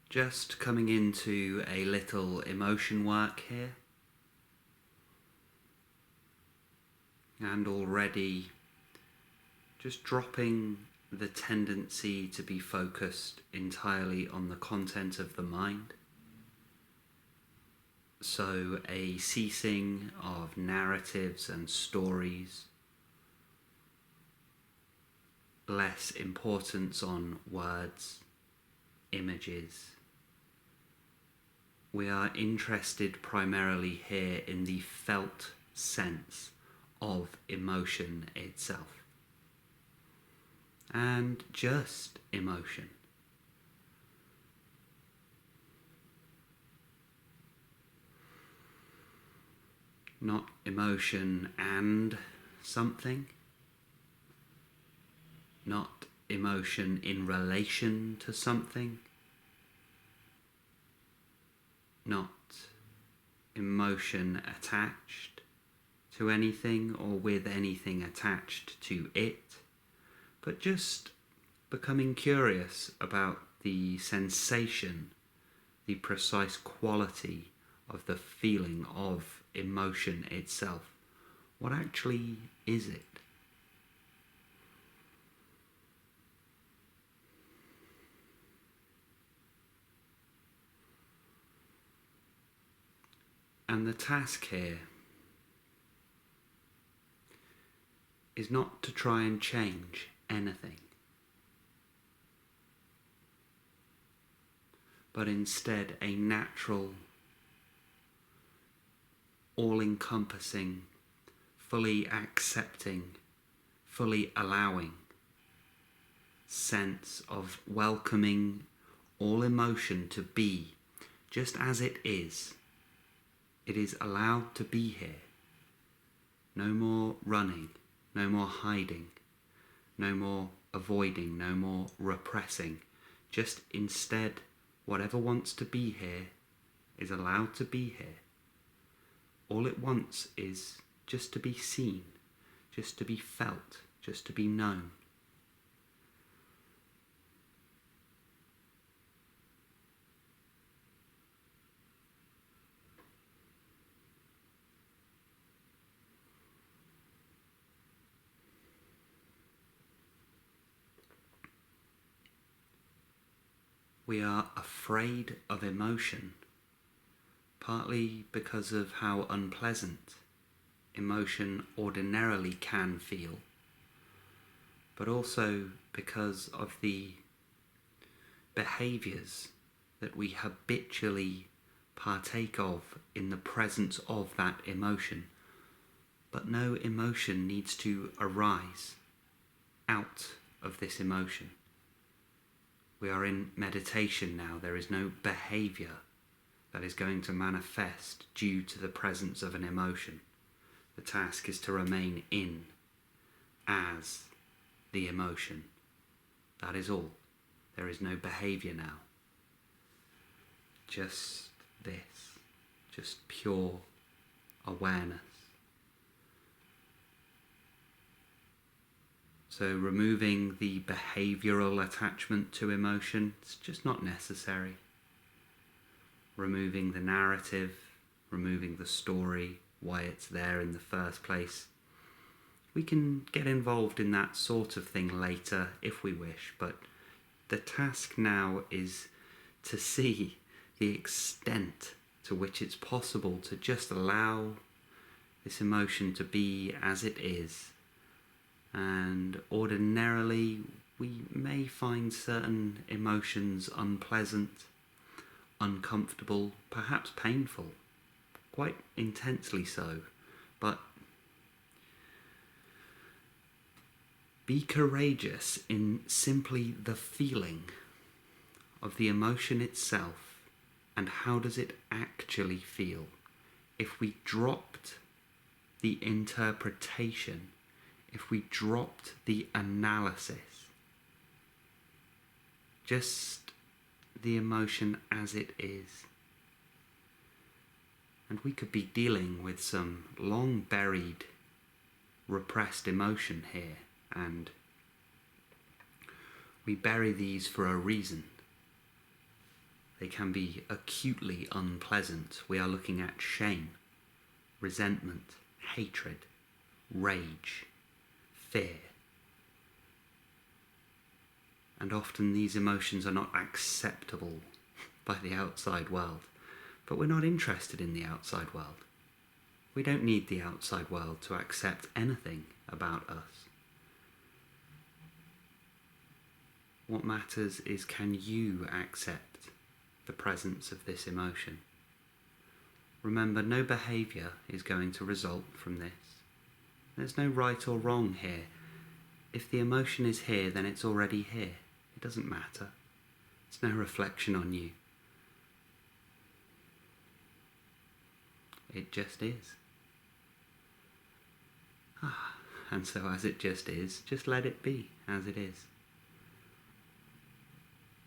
Just coming into a little emotion work here, and already just dropping the tendency to be focused entirely on the content of the mind. So a ceasing of narratives and stories, less importance on words, images. We are interested primarily here in the felt sense of emotion itself, and just emotion. Not emotion and something, not emotion in relation to something, not emotion attached to anything or with anything attached to it, but just becoming curious about the sensation, the precise quality of the feeling of emotion itself. What actually is it? And the task here is not to try and change anything, but instead a natural, all-encompassing, fully accepting, fully allowing sense of welcoming all emotion to be just as it is. It is allowed to be here. No more running, no more hiding, no more avoiding, no more repressing. Just instead, whatever wants to be here is allowed to be here. All it wants is just to be seen, just to be felt, just to be known. We are afraid of emotion, partly because of how unpleasant emotion ordinarily can feel, but also because of the behaviours that we habitually partake of in the presence of that emotion. But no emotion needs to arise out of this emotion. We are in meditation now. There is no behaviour that is going to manifest due to the presence of an emotion. The task is to remain in as the emotion. That is all. There is no behaviour now. Just this. Just pure awareness. So removing the behavioural attachment to emotion, it's just not necessary. Removing the narrative, removing the story, why it's there in the first place. We can get involved in that sort of thing later if we wish, but the task now is to see the extent to which it's possible to just allow this emotion to be as it is. And ordinarily, we may find certain emotions unpleasant, uncomfortable, perhaps painful, quite intensely so. But be courageous in simply the feeling of the emotion itself, and how does it actually feel. If we dropped the interpretation, if we dropped the analysis, just the emotion as it is, and we could be dealing with some long buried repressed emotion here, and we bury these for a reason. They can be acutely unpleasant. We are looking at shame, resentment, hatred, rage, fear. And often these emotions are not acceptable by the outside world, but we're not interested in the outside world. We don't need the outside world to accept anything about us. What matters is, can you accept the presence of this emotion? Remember, no behaviour is going to result from this. There's no right or wrong here. If the emotion is here, then it's already here. It doesn't matter. It's no reflection on you. It just is. And so as it just is, just let it be as it is.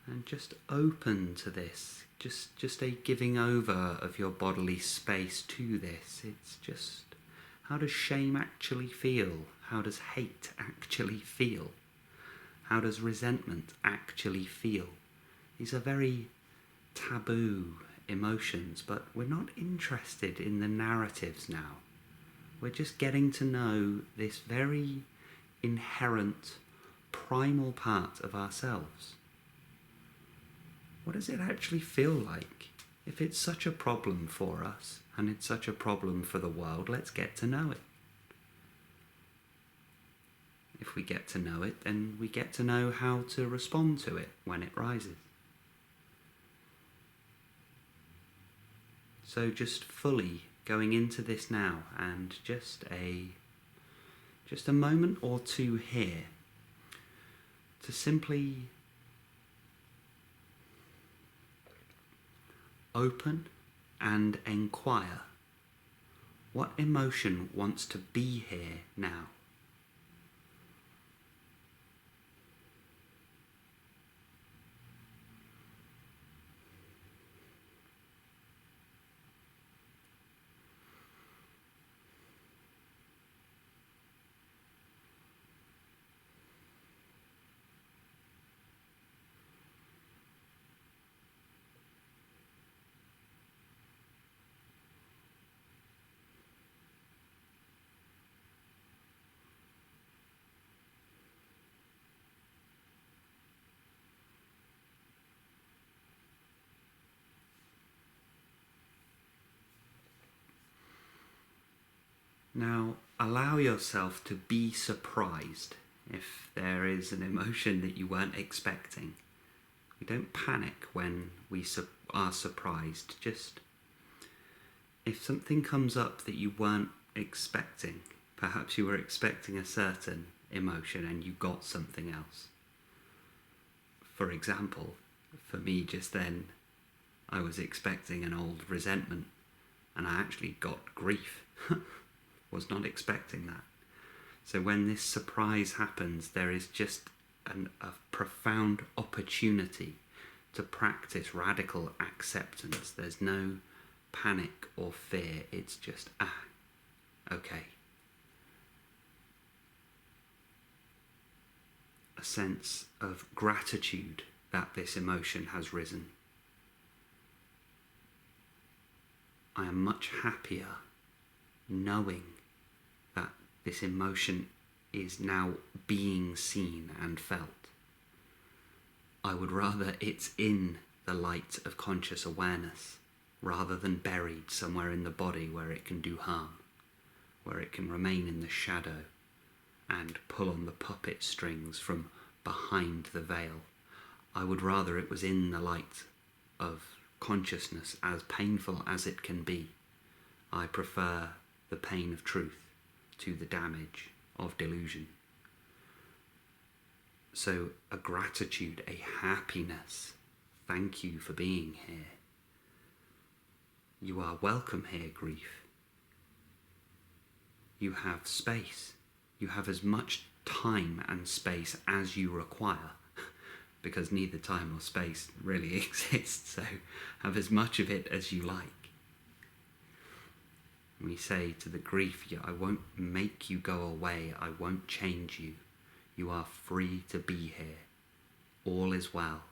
And just open to this, just a giving over of your bodily space to this. It's just, how does shame actually feel? How does hate actually feel? How does resentment actually feel? These are very taboo emotions, but we're not interested in the narratives now. We're just getting to know this very inherent, primal part of ourselves. What does it actually feel like? If it's such a problem for us, and it's such a problem for the world, let's get to know it. If we get to know it, then we get to know how to respond to it when it rises. So just fully going into this now, and just a moment or two here to simply open and inquire what emotion wants to be here now. Now, allow yourself to be surprised if there is an emotion that you weren't expecting. We don't panic when we are surprised. Just, if something comes up that you weren't expecting, perhaps you were expecting a certain emotion and you got something else. For example, for me just then, I was expecting an old resentment and I actually got grief. Was not expecting that. So when this surprise happens, there is just a profound opportunity to practice radical acceptance. There's no panic or fear. It's just, okay. A sense of gratitude that this emotion has risen. I am much happier knowing that this emotion is now being seen and felt. I would rather it's in the light of conscious awareness rather than buried somewhere in the body where it can do harm, where it can remain in the shadow and pull on the puppet strings from behind the veil. I would rather it was in the light of consciousness, as painful as it can be. I prefer the pain of truth to the damage of delusion. So a gratitude, a happiness. Thank you for being here. You are welcome here, grief. You have space. You have as much time and space as you require, because neither time or space really exists, so have as much of it as you like. We say to the grief, I won't make you go away, I won't change you. You are free to be here. All is well.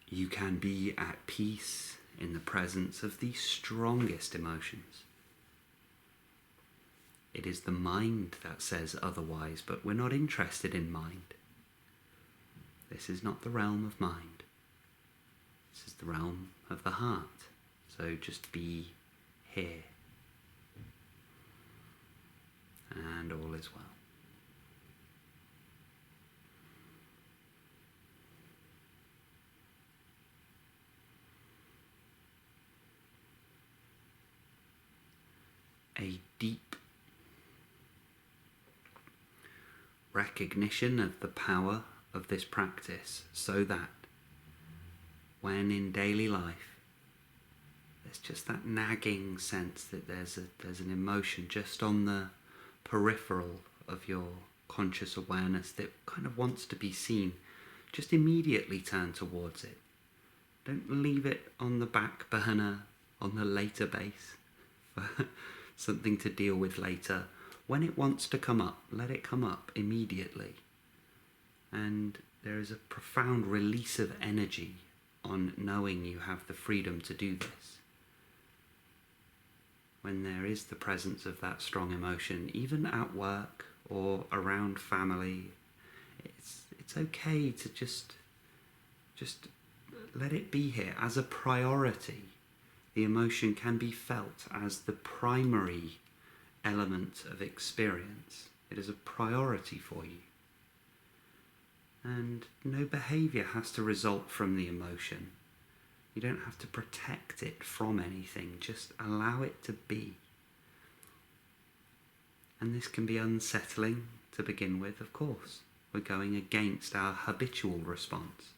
You can be at peace in the presence of the strongest emotions. It is the mind that says otherwise, but we're not interested in mind. This is not the realm of mind. This is the realm of the heart. So just be here. And all is well. A deep recognition of the power of this practice, so that when in daily life there's just that nagging sense that there's an emotion just on the peripheral of your conscious awareness that kind of wants to be seen, just immediately turn towards it. Don't leave it on the back burner, on the later base, for something to deal with later. When it wants to come up, let it come up immediately. And there is a profound release of energy on knowing you have the freedom to do this. When there is the presence of that strong emotion, even at work or around family, it's okay to just let it be here as a priority. The emotion can be felt as the primary element of experience. It is a priority for you. And no behaviour has to result from the emotion. You don't have to protect it from anything, just allow it to be. And this can be unsettling to begin with, of course. We're going against our habitual response,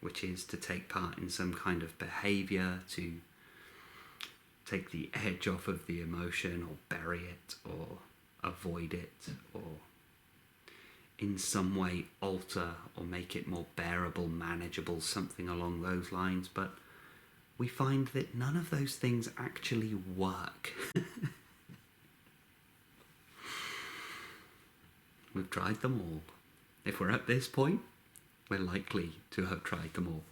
which is to take part in some kind of behaviour, to take the edge off of the emotion, or bury it, or avoid it, or in some way alter or make it more bearable, manageable, something along those lines. But we find that none of those things actually work. We've tried them all. If we're at this point, we're likely to have tried them all.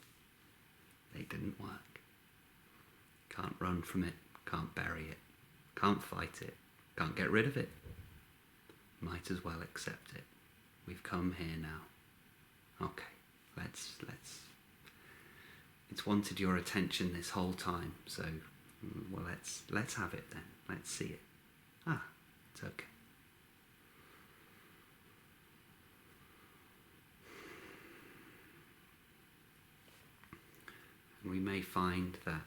They didn't work. Can't run from it, can't bury it, can't fight it, can't get rid of it. Might as well accept it. We've come here now. Okay, let's it's wanted your attention this whole time, so well, let's have it then. Let's see it. It's okay. And we may find that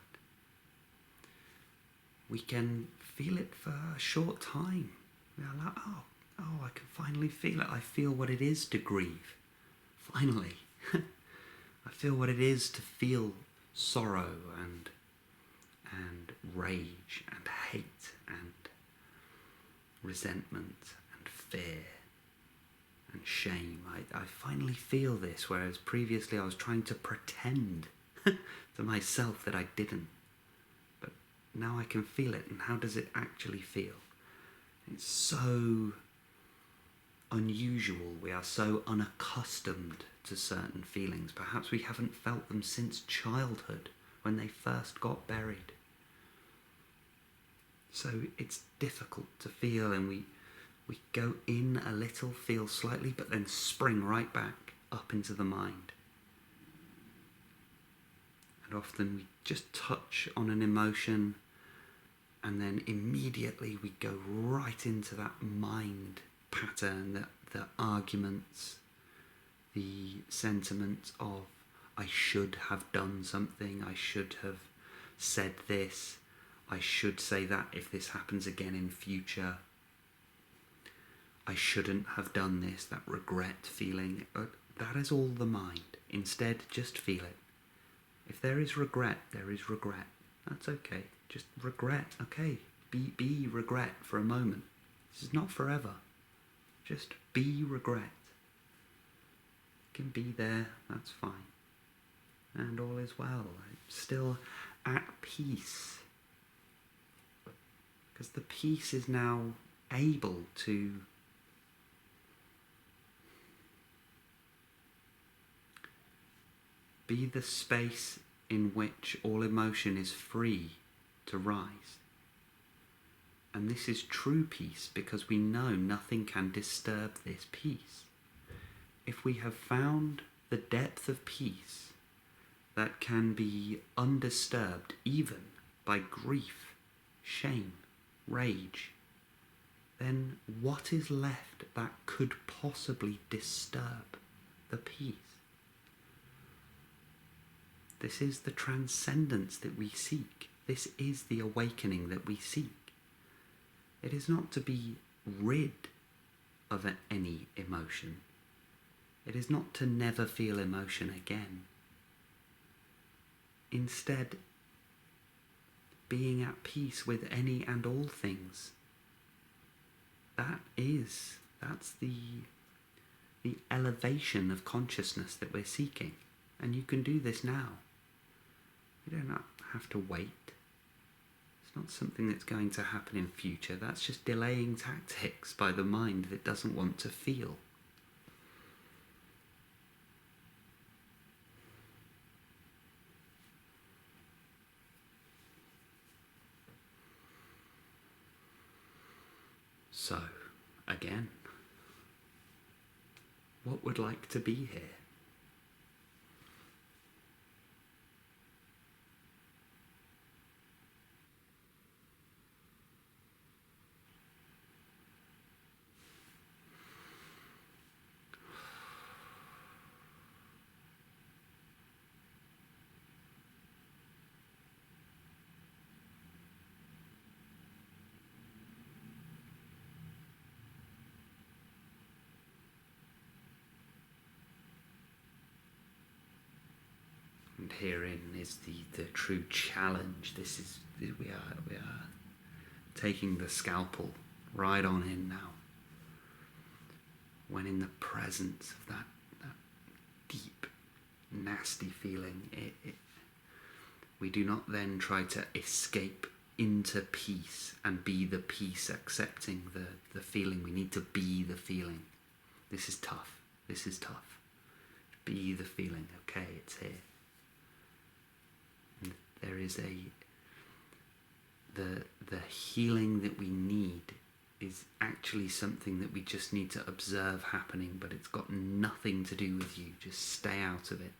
we can feel it for a short time. We are like, oh, I can finally feel it. I feel what it is to grieve. Finally. I feel what it is to feel sorrow and rage and hate and resentment and fear and shame. I finally feel this, whereas previously I was trying to pretend to myself that I didn't. But now I can feel it, and how does it actually feel? It's so unusual. We are so unaccustomed to certain feelings. Perhaps we haven't felt them since childhood, when they first got buried. So it's difficult to feel, and we go in a little, feel slightly, but then spring right back up into the mind. And often we just touch on an emotion, and then immediately we go right into that mind pattern, the arguments, the sentiment of, I should have done something, I should have said this, I should say that if this happens again in future, I shouldn't have done this, that regret feeling. That is all the mind. Instead, just feel it. If there is regret, there is regret. That's okay. Just regret. Okay. Be regret for a moment. This is not forever. Just be regret. It can be there. That's fine. And all is well. I'm still at peace. Because the peace is now able to Be the space in which all emotion is free to rise. And this is true peace because we know nothing can disturb this peace. If we have found the depth of peace that can be undisturbed even by grief, shame, rage, then what is left that could possibly disturb the peace? This is the transcendence that we seek. This is the awakening that we seek. It is not to be rid of any emotion. It is not to never feel emotion again. Instead, being at peace with any and all things. That's the elevation of consciousness that we're seeking. And you can do this now. You do not have to wait. It's not something that's going to happen in future. That's just delaying tactics by the mind that doesn't want to feel. So, again, what would like to be here? And herein is the true challenge. We are taking the scalpel right on in now. When in the presence of that deep, nasty feeling, we do not then try to escape into peace and be the peace, accepting the feeling. We need to be the feeling. This is tough. This is tough. Be the feeling. Okay, it's here. And there is the healing that we need is actually something that we just need to observe happening, but it's got nothing to do with you. Just stay out of it.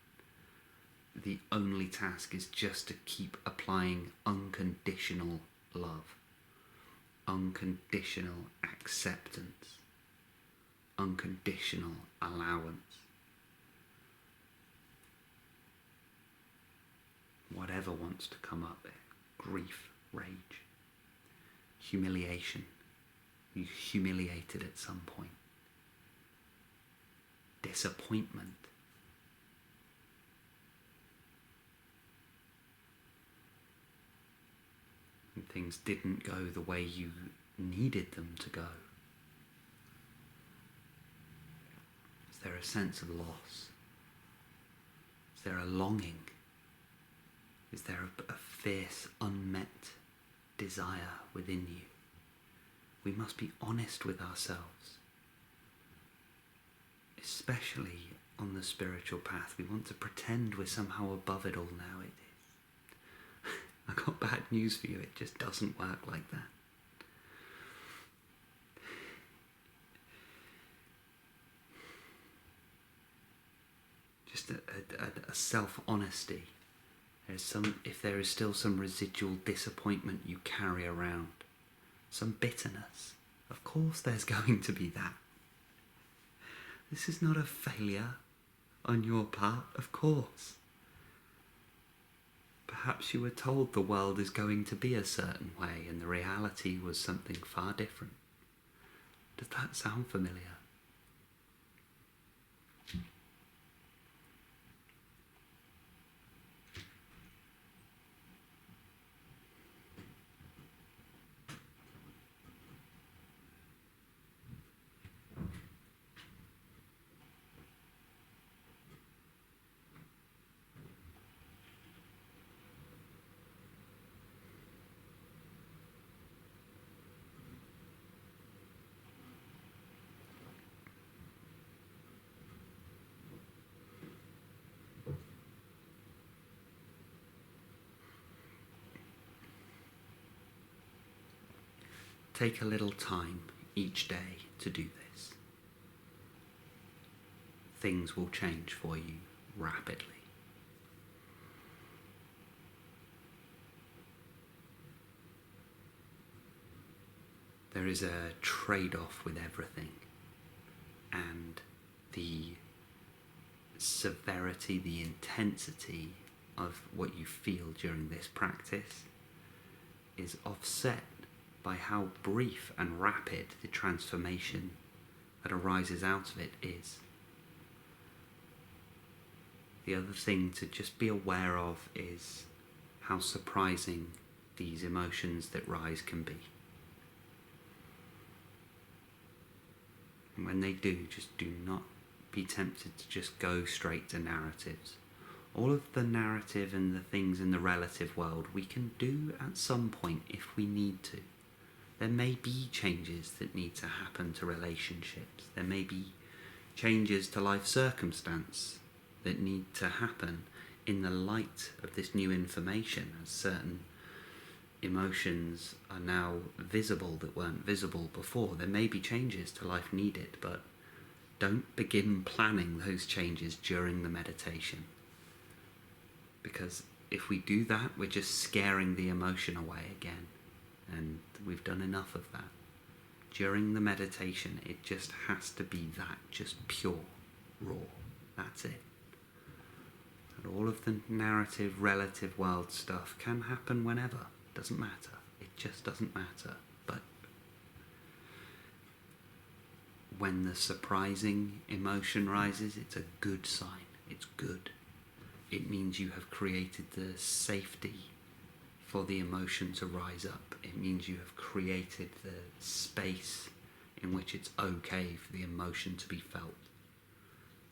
The only task is just to keep applying unconditional love, unconditional acceptance, unconditional allowance. Whatever wants to come up there, grief, rage, humiliation. You humiliated at some point. Disappointment. And things didn't go the way you needed them to go. Is there a sense of loss? Is there a longing? Is there a fierce, unmet desire within you? We must be honest with ourselves. Especially on the spiritual path. We want to pretend we're somehow above it all now. It is. I got bad news for you. It just doesn't work like that. Just a self-honesty. If there is still some residual disappointment you carry around, some bitterness, of course there's going to be that. This is not a failure on your part, of course. Perhaps you were told the world is going to be a certain way and the reality was something far different. Does that sound familiar? take a little time each day to do this. Things will change for you rapidly. There is a trade-off with everything, and the severity, the intensity of what you feel during this practice is offset by how brief and rapid the transformation that arises out of it is. The other thing to just be aware of is how surprising these emotions that rise can be. And when they do, just do not be tempted to just go straight to narratives. All of the narrative and the things in the relative world we can do at some point if we need to. There may be changes that need to happen to relationships. There may be changes to life circumstance that need to happen in the light of this new information, as certain emotions are now visible that weren't visible before. There may be changes to life needed, but don't begin planning those changes during the meditation. Because if we do that, we're just scaring the emotion away again. And we've done enough of that. During the meditation, it just has to be that, just pure, raw. That's it. And all of the narrative, relative world stuff can happen whenever. Doesn't matter. It just doesn't matter. But when the surprising emotion rises, it's a good sign. It's good. It means you have created the safety for the emotion to rise up. It means you have created the space in which it's okay for the emotion to be felt.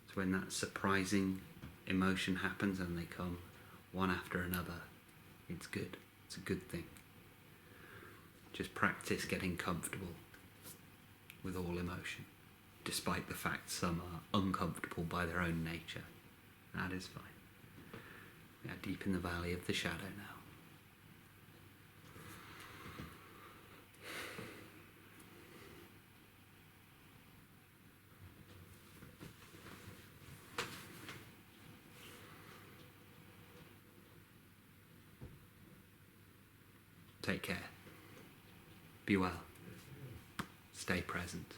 So when that surprising emotion happens and they come one after another, it's good. It's a good thing. Just practice getting comfortable with all emotion, despite the fact some are uncomfortable by their own nature. That is fine. We are deep in the valley of the shadow now. Take care. Be well. Stay present.